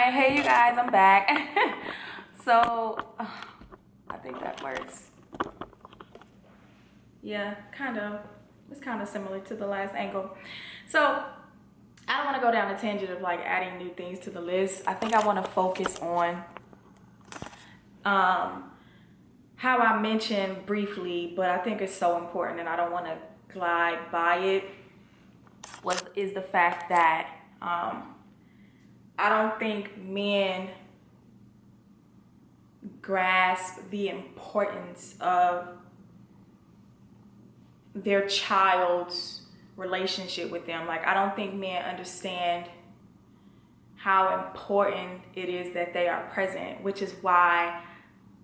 right, hey you guys, I'm back. I think that works. Yeah, kind of. It's kind of similar to the last angle. So I don't want to go down a tangent of like adding new things to the list. I think I want to focus on how I mentioned briefly, but I think it's so important and I don't want to glide by it, is the fact that I don't think men grasp the importance of their child's relationship with them. Like, I don't think men understand how important it is that they are present, which is why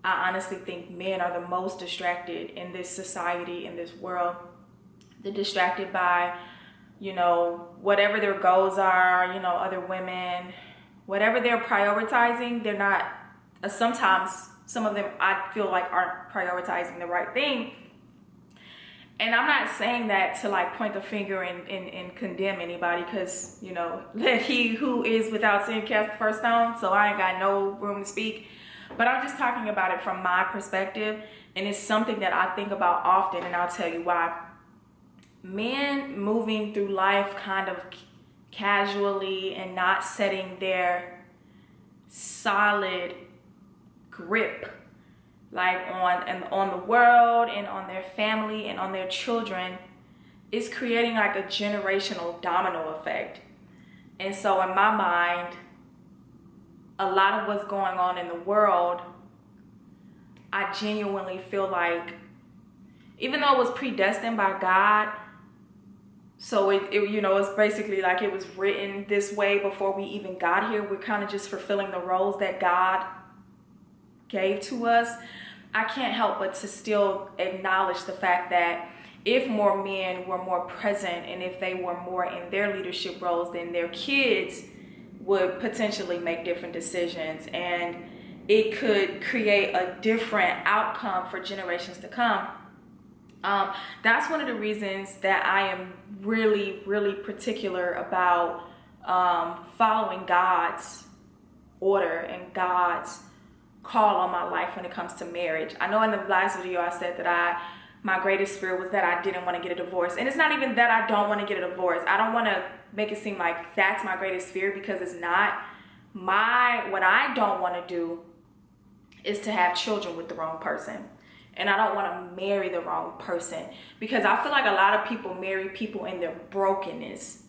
I honestly think men are the most distracted in this society, in this world. They're distracted by, whatever their goals are, other women, whatever they're prioritizing, they're not, sometimes some of them I feel like aren't prioritizing the right thing. And I'm not saying that to like point the finger and condemn anybody, because, let he who is without sin cast the first stone. So I ain't got no room to speak. But I'm just talking about it from my perspective. And it's something that I think about often, and I'll tell you why. Men moving through life kind of casually and not setting their solid grip like on the world and on their family and on their children is creating like a generational domino effect. And so in my mind, a lot of what's going on in the world, I genuinely feel like, even though it was predestined by God, so it's basically like it was written this way before we even got here. We're kind of just fulfilling the roles that God gave to us. I can't help but to still acknowledge the fact that if more men were more present and if they were more in their leadership roles, then their kids would potentially make different decisions, and it could create a different outcome for generations to come. That's one of the reasons that I am really, really particular about following God's order and God's call on my life when it comes to marriage. I know in the last video I said that my greatest fear was that I didn't want to get a divorce. And it's not even that I don't want to get a divorce. I don't want to make it seem like that's my greatest fear, because it's not. What I don't want to do is to have children with the wrong person. And I don't want to marry the wrong person, because I feel like a lot of people marry people in their brokenness,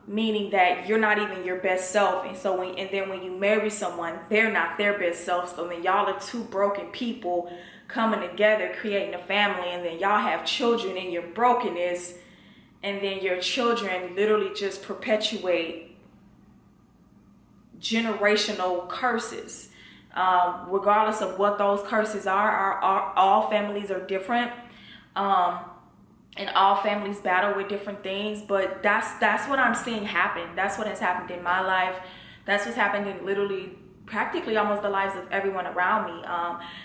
meaning that you're not even your best self. And so when you marry someone, they're not their best self. So then y'all are two broken people coming together, creating a family, and then y'all have children in your brokenness, and then your children literally just perpetuate generational curses. Regardless of what those curses are, all families are different, and all families battle with different things. But that's what I'm seeing happen. That's what has happened in my life. That's what's happened in literally practically almost the lives of everyone around me.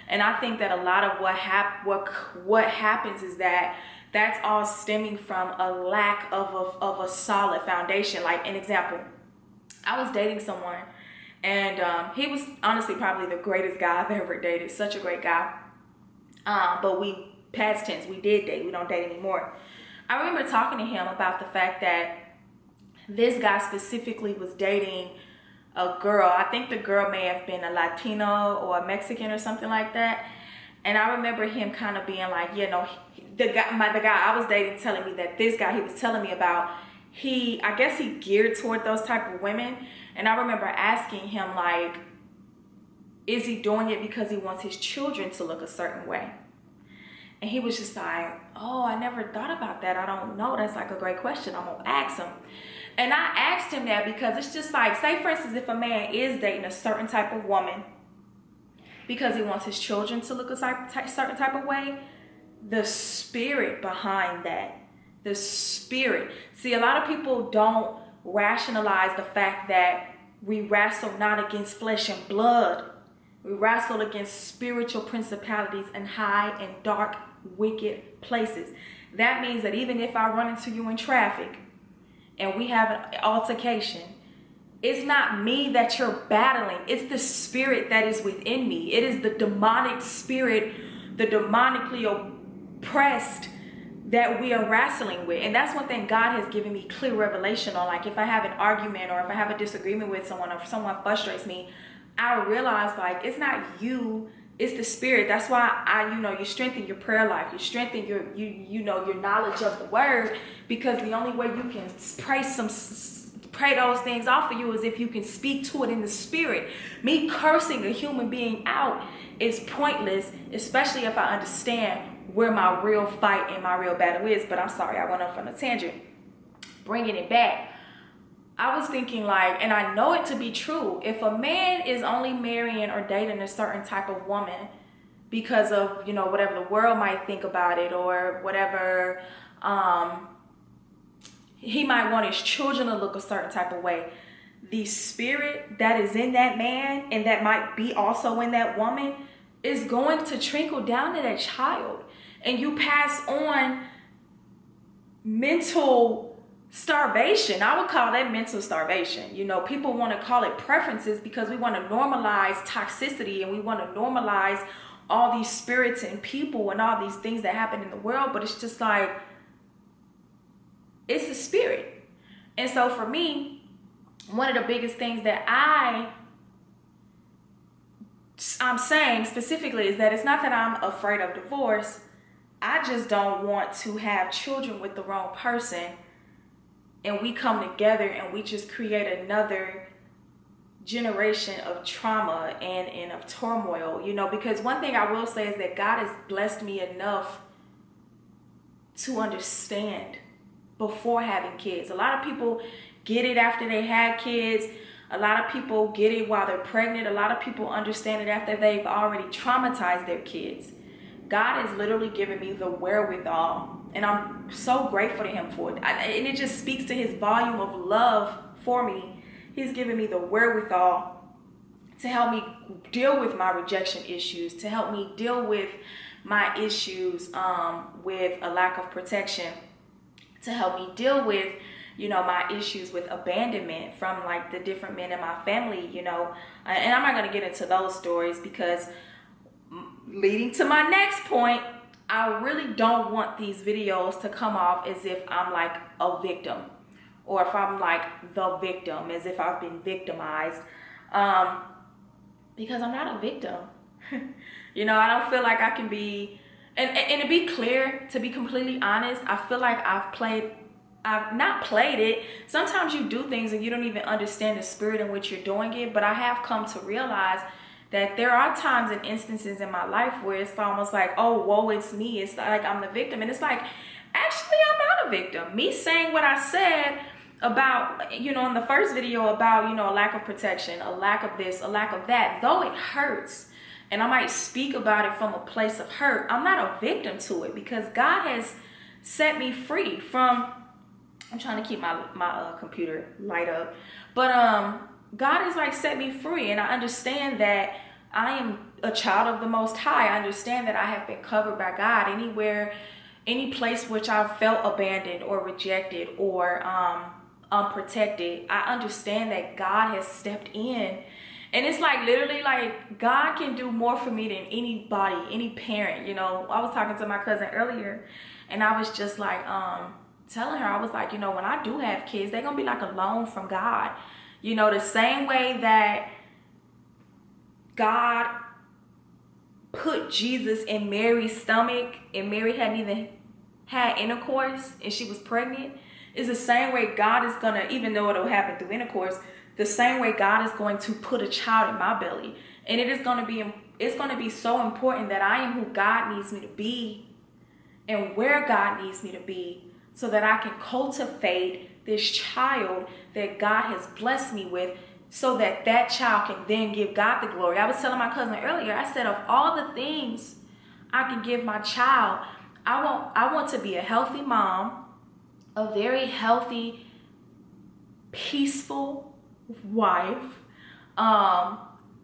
And I think that a lot of what happens is that that's all stemming from a lack of a solid foundation. Like, an example, I was dating someone, and he was honestly probably the greatest guy I've ever dated. Such a great guy. But we, past tense, we did date. We don't date anymore. I remember talking to him about the fact that this guy specifically was dating a girl. I think the girl may have been a Latino or a Mexican or something like that. And I remember him kind of being like, the guy I was dating telling me that this guy he was telling me about, I guess he geared toward those type of women. And I remember asking him, like, is he doing it because he wants his children to look a certain way? And he was just like, oh, I never thought about that. I don't know. That's like a great question. I'm going to ask him. And I asked him that because it's just like, say, for instance, if a man is dating a certain type of woman because he wants his children to look a certain type of way, the spirit behind that, the spirit. See, a lot of people don't rationalize the fact that we wrestle not against flesh and blood. We wrestle against spiritual principalities and high and dark, wicked places. That means that even if I run into you in traffic and we have an altercation, it's not me that you're battling. It's the spirit that is within me. It is the demonic spirit, the demonically oppressed that we are wrestling with. And that's one thing God has given me clear revelation on. Like if I have an argument or if I have a disagreement with someone or if someone frustrates me, I realize like it's not you, it's the spirit. That's why you strengthen your prayer life, you strengthen your knowledge of the word, because the only way you can pray those things off of you is if you can speak to it in the spirit. Me cursing a human being out is pointless, especially if I understand where my real fight and my real battle is. But I'm sorry, I went off on a tangent. Bringing it back, I was thinking like, and I know it to be true, if a man is only marrying or dating a certain type of woman because of, whatever the world might think about it, or whatever, he might want his children to look a certain type of way, the spirit that is in that man and that might be also in that woman is going to trickle down to that child. And you pass on mental starvation. I would call that mental starvation. People want to call it preferences because we want to normalize toxicity and we want to normalize all these spirits and people and all these things that happen in the world. But it's just like, it's a spirit. And so for me, one of the biggest things that I'm saying specifically is that it's not that I'm afraid of divorce. I just don't want to have children with the wrong person and we come together and we just create another generation of trauma and of turmoil, because one thing I will say is that God has blessed me enough to understand before having kids. A lot of people get it after they had kids. A lot of people get it while they're pregnant. A lot of people understand it after they've already traumatized their kids. God has literally given me the wherewithal, and I'm so grateful to him for it. And it just speaks to his volume of love for me. He's given me the wherewithal to help me deal with my rejection issues, to help me deal with my issues with a lack of protection, to help me deal with, my issues with abandonment from like the different men in my family, and I'm not going to get into those stories because leading to my next point, I really don't want these videos to come off as if I'm like a victim, or if I'm like the victim, as if I've been victimized, because I'm not a victim. I don't feel like I can be, and to be clear, to be completely honest, I feel like I've not played it. Sometimes you do things and you don't even understand the spirit in which you're doing it, but I have come to realize that there are times and instances in my life where it's almost like, oh, woe, it's me. It's like I'm the victim. And it's like, actually, I'm not a victim. Me saying what I said about, in the first video about, a lack of protection, a lack of this, a lack of that, though it hurts, and I might speak about it from a place of hurt, I'm not a victim to it because God has set me free from, I'm trying to keep my computer light up, but God has like set me free, and I understand that I am a child of the Most High. I understand that I have been covered by God. Anywhere, any place which I've felt abandoned or rejected or unprotected, I understand that God has stepped in. And it's like literally like God can do more for me than anybody, any parent. I was talking to my cousin earlier and I was just like telling her, I was like, when I do have kids, they're gonna be like a loan from God. The same way that God put Jesus in Mary's stomach and Mary hadn't even had intercourse and she was pregnant, is the same way God is gonna, even though it'll happen through intercourse, the same way God is going to put a child in my belly. And it's gonna be so important that I am who God needs me to be and where God needs me to be, so that I can cultivate this child that God has blessed me with, so that that child can then give God the glory. I was telling my cousin earlier, I said, of all the things I can give my child, I want to be a healthy mom, a very healthy, peaceful wife,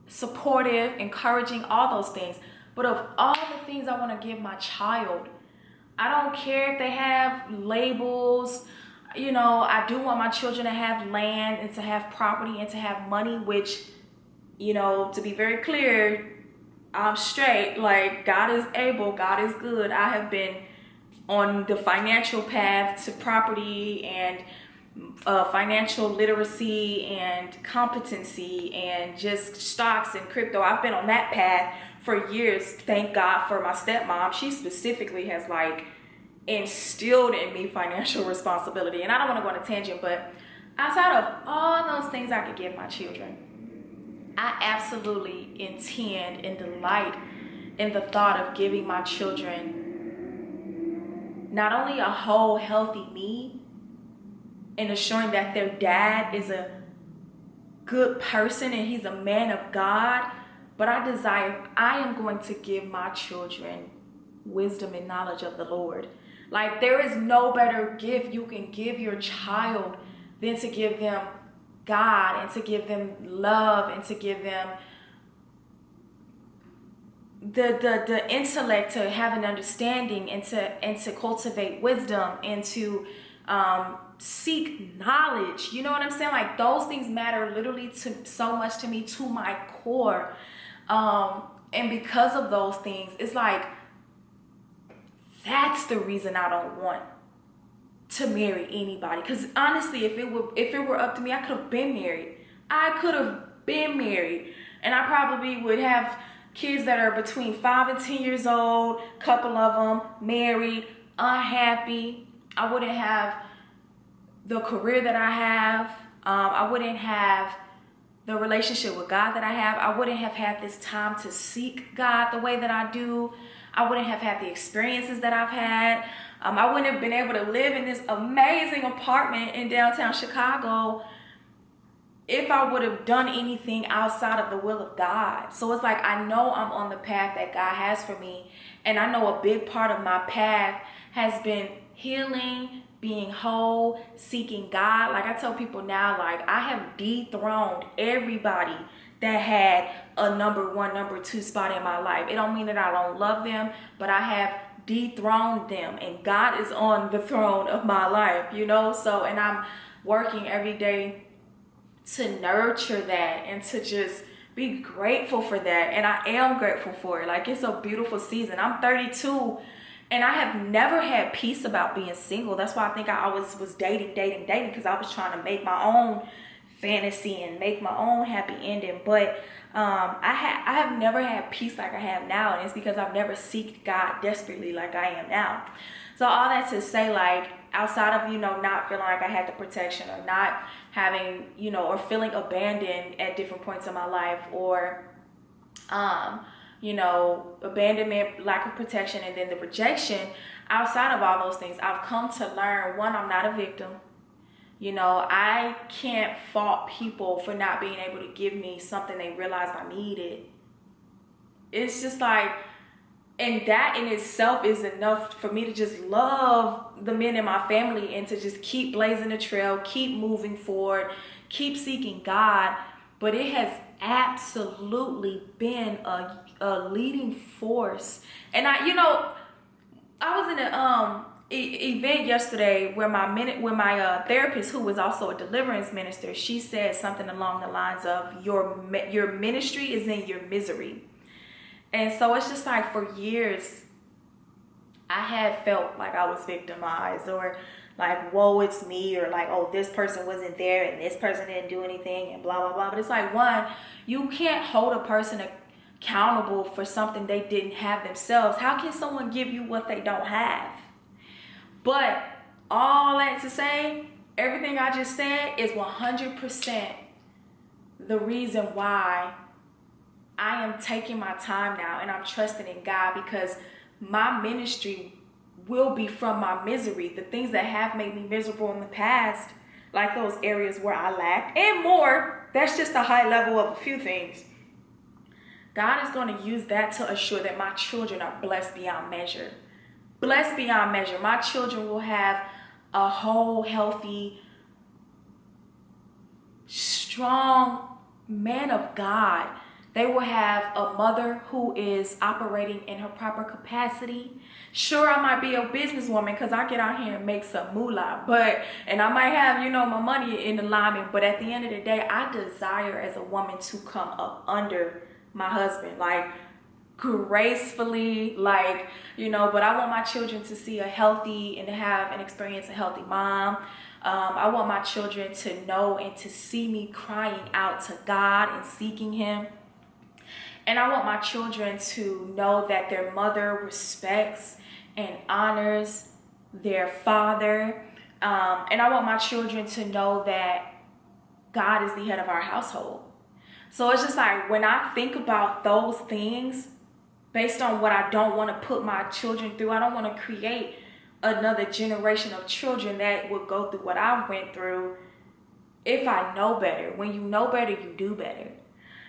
supportive, encouraging, all those things. But of all the things I want to give my child, I don't care if they have labels, I do want my children to have land and to have property and to have money, which, to be very clear, I'm straight. Like, God is able, God is good. I have been on the financial path to property and financial literacy and competency and just stocks and crypto. I've been on that path for years. Thank God for my stepmom. She specifically has instilled in me financial responsibility. And I don't want to go on a tangent, but outside of all those things I could give my children, I absolutely intend and delight in the thought of giving my children not only a whole healthy me and assuring that their dad is a good person and he's a man of God, but I am going to give my children wisdom and knowledge of the Lord. Like, there is no better gift you can give your child than to give them God and to give them love and to give them the intellect to have an understanding and to cultivate wisdom and to seek knowledge. You know what I'm saying? Like, those things matter literally so much to me, to my core. And because of those things, it's like, that's the reason I don't want to marry anybody. Because honestly, if it were up to me, I could have been married. And I probably would have kids that are between 5 and 10 years old, couple of them married, unhappy. I wouldn't have the career that I have. I wouldn't have the relationship with God that I have. I wouldn't have had this time to seek God the way that I do. I wouldn't have had the experiences that I've had. I wouldn't have been able to live in this amazing apartment in downtown Chicago if I would have done anything outside of the will of God. So it's like, I know I'm on the path that God has for me. And I know a big part of my path has been healing, being whole, seeking God. Like, I tell people now, like, I have dethroned everybody that had a number 1, number 2 spot in my life. It don't mean that I don't love them, but I have dethroned them, and God is on the throne of my life, So, and I'm working every day to nurture that and to just be grateful for that. And I am grateful for it. Like, it's a beautiful season. I'm 32 and I have never had peace about being single. That's why I think I always was dating, because I was trying to make my own fantasy and make my own happy ending. But I have never had peace like I have now, and it's because I've never seeked God desperately like I am now. So all that to say, like, outside of not feeling like I had the protection, or not having or feeling abandoned at different points in my life, or abandonment, lack of protection, and then the rejection, outside of all those things, I've come to learn, one, I'm not a victim. I can't fault people for not being able to give me something they realized I needed. It's just like, and that in itself is enough for me to just love the men in my family and to just keep blazing the trail, keep moving forward, keep seeking God. But it has absolutely been a leading force. And I was in a event yesterday where my therapist, who was also a deliverance minister, she said something along the lines of, your ministry is in your misery. And so it's just like, for years I had felt like I was victimized, or like, whoa, it's me, or like, oh, this person wasn't there and this person didn't do anything and blah blah blah. But it's like, one, you can't hold a person accountable for something they didn't have themselves. How can someone give you what they don't have? But all that to say, everything I just said is 100% the reason why I am taking my time now and I'm trusting in God, because my ministry will be from my misery. The things that have made me miserable in the past, like those areas where I lacked, and more, that's just a high level of a few things. God is going to use that to assure that my children are blessed beyond measure. Blessed beyond measure. My children will have a whole, healthy, strong man of God They will have a mother who is operating in her proper capacity. Sure, I might be a businesswoman because I get out here and make some moolah, and I might have, my money in alignment, but at the end of the day, I desire as a woman to come up under my husband, like gracefully, but I want my children to see a healthy and to have and experience a healthy mom. I want my children to know and to see me crying out to God and seeking him. And I want my children to know that their mother respects and honors their father. And I want my children to know that God is the head of our household. So it's just like, when I think about those things, based on what I don't want to put my children through, I don't want to create another generation of children that will go through what I went through. If I know better, when you know better, you do better.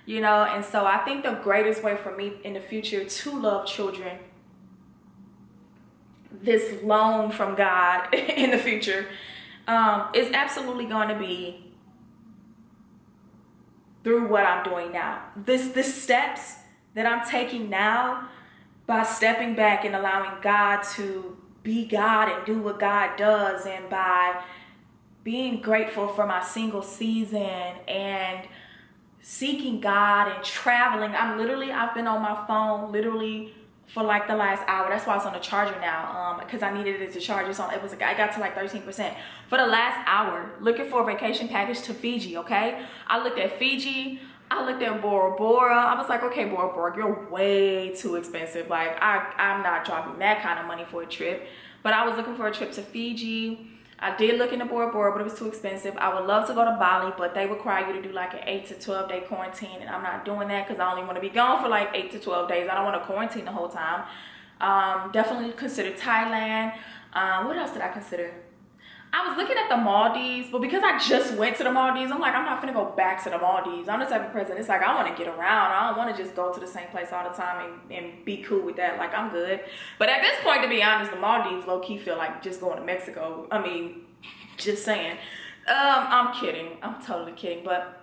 And so I think the greatest way for me in the future to love children, this loan from God in the future, is absolutely going to be through what I'm doing now. The steps that I'm taking now, by stepping back and allowing God to be God and do what God does, and by being grateful for my single season and seeking God and traveling. I've been on my phone literally for like the last hour. That's why it's on the charger now, because I needed it to charge. I got to like 13%. For the last hour, looking for a vacation package to Fiji, okay? I looked at Fiji. I looked at Bora Bora. I was like, okay, Bora Bora, you're way too expensive. Like, I'm not dropping that kind of money for a trip. But I was looking for a trip to Fiji. I did look into Bora Bora, but it was too expensive. I would love to go to Bali, but they require you to do like an 8 to 12 day quarantine, and I'm not doing that because I only want to be gone for like 8 to 12 days. I don't want to quarantine the whole time. Definitely consider Thailand. What else did I consider? I was looking at the Maldives, but because I just went to the Maldives, I'm like, I'm not finna go back to the Maldives. I'm the type of person, it's like, I want to get around. I don't want to just go to the same place all the time and be cool with that. Like, I'm good. But at this point, to be honest, the Maldives low-key feel like just going to Mexico. I mean, just saying. I'm kidding. I'm totally kidding. But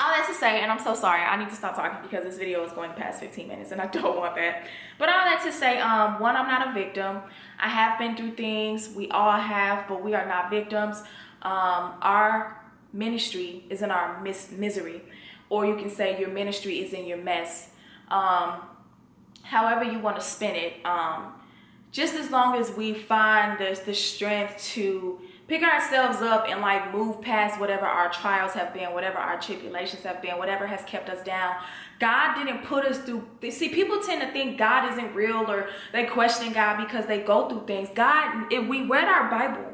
all that to say, and I'm so sorry, I need to stop talking because this video is going past 15 minutes and I don't want that. But all that to say, one, I'm not a victim. I have been through things. We all have, but we are not victims. Our ministry is in our misery, or you can say your ministry is in your mess. However you want to spin it. Just as long as we find the strength to pick ourselves up and like move past whatever our trials have been, whatever our tribulations have been, whatever has kept us down. God didn't put us through. See, people tend to think God isn't real, or they question God because they go through things. God, if we read our Bible,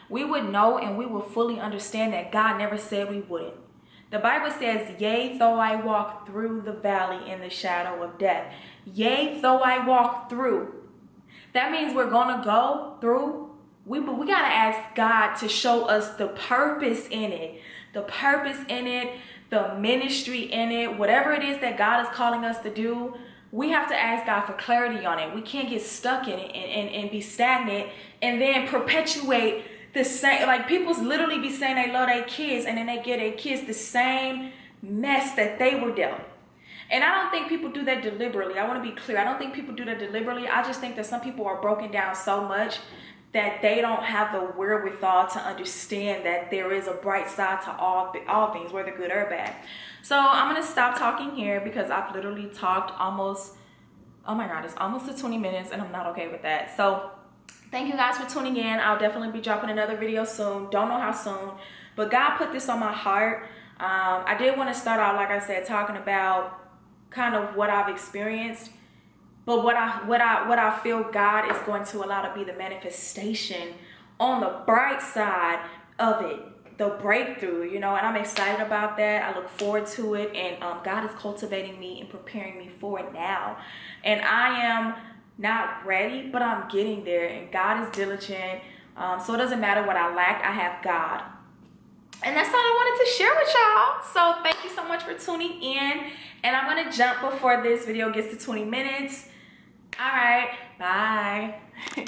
we would know and we would fully understand that God never said we wouldn't. The Bible says, yea, though I walk through the valley in the shadow of death. Yea, though I walk through. That means we're going to go through. But we got to ask God to show us the purpose in it. The purpose in it, the ministry in it, whatever it is that God is calling us to do. We have to ask God for clarity on it. We can't get stuck in it and be stagnant and then perpetuate the same. Like, people literally be saying they love their kids, and then they get their kids the same mess that they were dealt. And I don't think people do that deliberately. I want to be clear. I don't think people do that deliberately. I just think that some people are broken down so much that they don't have the wherewithal to understand that there is a bright side to all things, whether good or bad. So I'm going to stop talking here because I've literally talked almost, oh my God, it's almost to 20 minutes and I'm not okay with that. So thank you guys for tuning in. I'll definitely be dropping another video soon. Don't know how soon, but God put this on my heart. I did want to start out, like I said, talking about kind of what I've experienced, but what I feel God is going to allow to be the manifestation on the bright side of it, the breakthrough, and I'm excited about that. I look forward to it, and God is cultivating me and preparing me for it now. And I am not ready, but I'm getting there, and God is diligent. So it doesn't matter what I lack, I have God. And that's all I wanted to share with y'all. So thank you so much for tuning in. And I'm going to jump before this video gets to 20 minutes. All right, bye.